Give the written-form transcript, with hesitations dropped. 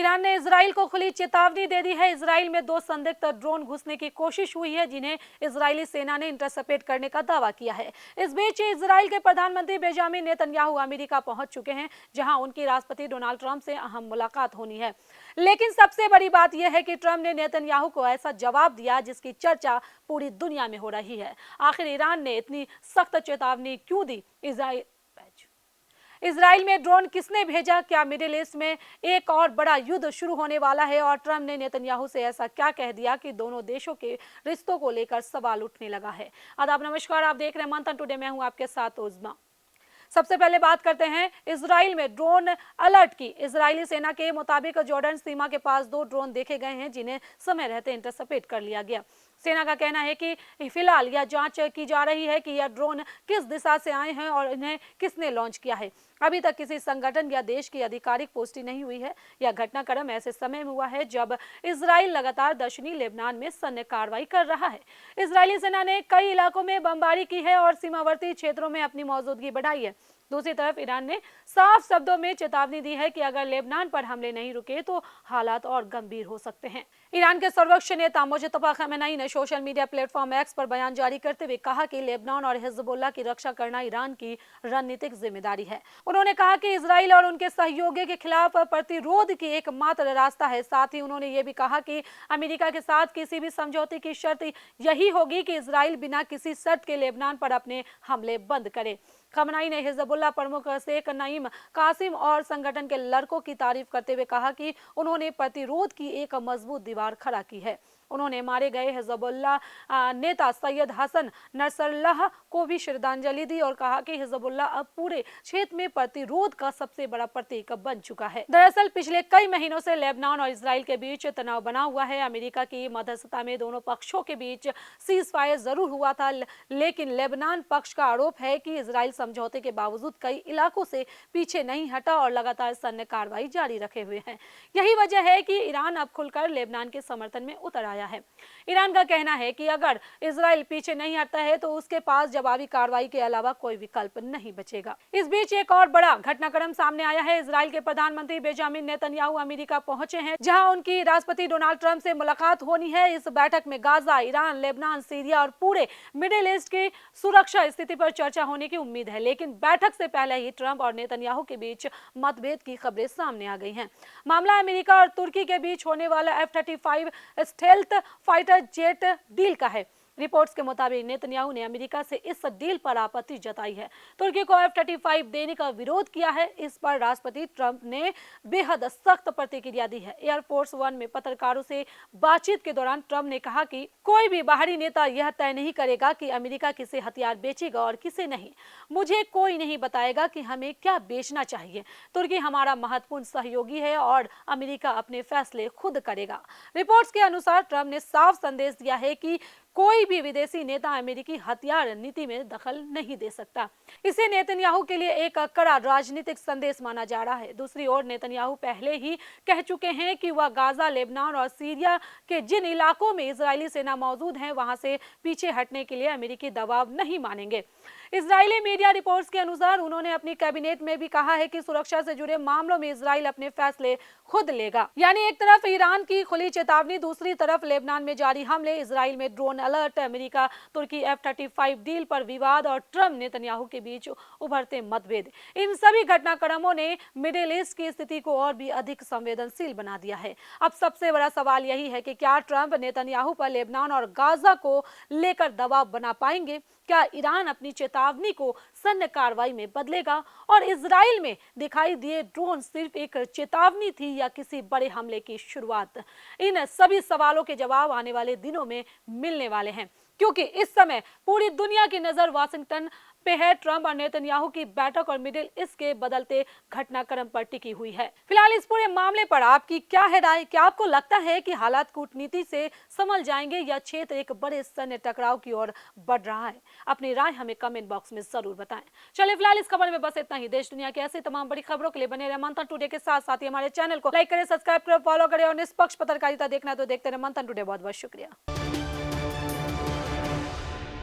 Iran ने Israel को खुली चेतावनी दे दी है। इजराइल में 2 संदिग्ध ड्रोन घुसने की कोशिश हुई है, जिन्हें इजरायली सेना ने इंटरसेप्ट करने का दावा किया है। इस बीच इजराइल के प्रधानमंत्री बेंजामिन नेतन्याहू अमेरिका पहुंच चुके हैं, जहां उनकी राष्ट्रपति डोनाल्ड ट्रंप से अहम मुलाकात होनी है। लेकिन सबसे बड़ी बात यह है कि ट्रंप ने नेतन्याहू को ऐसा जवाब दिया जिसकी चर्चा पूरी दुनिया में हो रही है। आखिर ईरान ने इतनी सख्त चेतावनी क्यों दी? इजराइल में ड्रोन किसने भेजा? क्या मिडिल ईस्ट में एक और बड़ा युद्ध शुरू होने वाला है? और ट्रंप ने नेतन्याहू से ऐसा क्या कह दिया कि दोनों देशों के रिश्तों को लेकर सवाल उठने लगा है? आदाब, नमस्कार, आप देख रहे हैं मंथन टुडे। मैं हूं आपके साथ उज़मा। सबसे पहले बात करते हैं इजराइल में ड्रोन अलर्ट की। इजरायली सेना के मुताबिक जॉर्डन सीमा के पास 2 ड्रोन देखे गए हैं, जिन्हें समय रहते इंटरसेप्ट कर लिया गया। सेना का कहना है कि फिलहाल यह जांच की जा रही है कि यह ड्रोन किस दिशा से आए हैं और इन्हें किसने लॉन्च किया है। अभी तक किसी संगठन या देश की आधिकारिक पुष्टि नहीं हुई है। यह घटनाक्रम ऐसे समय में हुआ है जब इजराइल लगातार दक्षिणी लेबनान में सैन्य कार्रवाई कर रहा है। इजरायली सेना ने कई इलाकों में बमबारी की है और सीमावर्ती क्षेत्रों में अपनी मौजूदगी बढ़ाई है। दूसरी तरफ ईरान ने साफ शब्दों में चेतावनी दी है कि अगर लेबनान पर हमले नहीं रुके तो हालात और गंभीर हो सकते हैं। ईरान के सर्वोच्च नेता मुजतबा खमेनी ने सोशल मीडिया प्लेटफॉर्म एक्स पर बयान जारी करते हुए कहा कि लेबनान और हिजबुल्लाह की रक्षा करना ईरान की रणनीतिक जिम्मेदारी है। उन्होंने कहा कि इजराइल और उनके सहयोगी के खिलाफ प्रतिरोध की एकमात्र रास्ता है। साथ ही उन्होंने ये भी कहा कि अमेरिका के साथ किसी भी समझौते की शर्त यही होगी कि इजराइल बिना किसी शर्त के लेबनान पर अपने हमले बंद करे। खमेनी ने हिजबुल्लाह प्रमुख शेख नईम कासिम और संगठन के लड़कों की तारीफ करते हुए कहा कि उन्होंने प्रतिरोध की एक मजबूत दीवार खड़ा की है। उन्होंने मारे गए हिजबुल्लाह नेता सैयद हसन नसरल्लाह को भी श्रद्धांजलि दी और कहा कि हिजबुल्लाह अब पूरे क्षेत्र में प्रतिरोध का सबसे बड़ा प्रतीक बन चुका है। दरअसल पिछले कई महीनों से लेबनान और इजराइल के बीच तनाव बना हुआ है। अमेरिका की मध्यस्थता में दोनों पक्षों के बीच सीज फायर जरूर हुआ था, लेकिन लेबनान पक्ष का आरोप है कि इजराइल समझौते के बावजूद कई इलाकों से पीछे नहीं हटा और लगातार सैन्य कार्रवाई जारी रखे हुए है। यही वजह है कि ईरान अब खुलकर लेबनान के समर्थन में उतर आया है। ईरान का कहना है कि अगर इजराइल पीछे नहीं हटता है तो उसके पास जवाबी कार्रवाई के अलावा कोई विकल्प नहीं बचेगा। इस बीच एक और बड़ा घटनाक्रम सामने आया है। इजराइल के प्रधानमंत्री बेंजामिन नेतन्याहू अमेरिका पहुंचे हैं, जहां उनकी राष्ट्रपति डोनाल्ड ट्रंप से मुलाकात होनी है। इस बैठक में गाजा, ईरान, लेबनान, सीरिया और पूरे मिडिल ईस्ट की सुरक्षा स्थिति पर चर्चा होने की उम्मीद है। लेकिन बैठक से पहले ही ट्रंप और नेतन्याहू के बीच मतभेद की खबरें सामने आ गई हैं। मामला अमेरिका और तुर्की के बीच होने वाला F-35 stealth fighter jet deal का है। रिपोर्ट्स के मुताबिक नेतन्याहू ने अमेरिका से इस डील पर आपत्ति जताई है। तुर्की को F-35 देने का विरोध किया है। इस पर राष्ट्रपति ट्रंप ने बेहद सख्त प्रतिक्रिया दी है। एयरफोर्स 1 में पत्रकारों से बातचीत के दौरान ट्रंप ने कहा कि कोई भी बाहरी नेता यह तय नहीं करेगा कि अमेरिका किसे हथियार बेचेगा और किसे नहीं। मुझे कोई नहीं बताएगा कि हमें क्या बेचना चाहिए। तुर्की हमारा महत्वपूर्ण सहयोगी है और अमेरिका अपने फैसले खुद करेगा। रिपोर्ट्स के अनुसार ट्रंप ने साफ संदेश दिया है कि कोई भी विदेशी नेता अमेरिकी हथियार नीति में दखल नहीं दे सकता। इसे नेतन्याहू के लिए एक कड़ा राजनीतिक संदेश माना जा रहा है। दूसरी ओर नेतन्याहू पहले ही कह चुके हैं कि वह गाजा, लेबनान और सीरिया के जिन इलाकों में इजरायली सेना मौजूद है वहां से पीछे हटने के लिए अमेरिकी दबाव नहीं मानेंगे। इजरायली मीडिया रिपोर्ट्स के अनुसार उन्होंने अपनी कैबिनेट में भी कहा है कि सुरक्षा से जुड़े मामलों में इजराइल अपने फैसले खुद लेगा। यानी एक तरफ ईरान की खुली चेतावनी, दूसरी तरफ लेबनान में जारी हमले, इजराइल में ड्रोन अलर्ट, अमेरिका तुर्की F-35 डील पर विवाद और ट्रंप नेतन्याहू के बीच उभरते मतभेद। इन सभी घटनाक्रमों ने मिडिल ईस्ट की स्थिति को और भी अधिक संवेदनशील बना दिया है। अब सबसे बड़ा सवाल यही है कि क्या ट्रंप नेतन्याहू पर लेबनान और गाजा को लेकर दबाव बना पाएंगे? क्या ईरान अपनी चेतावनी को सैन्य कार्रवाई में बदलेगा? और इजराइल में दिखाई दिए ड्रोन सिर्फ एक चेतावनी थी या किसी बड़े हमले की शुरुआत? इन सभी सवालों के जवाब आने वाले दिनों में मिलने वाले हैं, क्योंकि इस समय पूरी दुनिया की नजर वाशिंगटन पे है। ट्रंप और नेतन्याहू की बैठक और मिडिल ईस्ट के बदलते घटनाक्रम पर टिकी हुई है। फिलहाल इस पूरे मामले पर आपकी क्या है राय? क्या आपको लगता है कि हालात कूटनीति से संभल जाएंगे या क्षेत्र एक बड़े सैन्य टकराव की ओर बढ़ रहा है? अपनी राय हमें कमेंट बॉक्स में जरूर बताएं। चलिए फिलहाल इस खबर में बस इतना ही। देश दुनिया की ऐसी तमाम बड़ी खबरों के लिए बने रहे मंथन टुडे के साथ साथ ही हमारे चैनल को लाइक करें, सब्सक्राइब करें, फॉलो करें और निष्पक्ष पत्रकारिता देखना तो देखते रहे मंथन टुडे। बहुत बहुत शुक्रिया।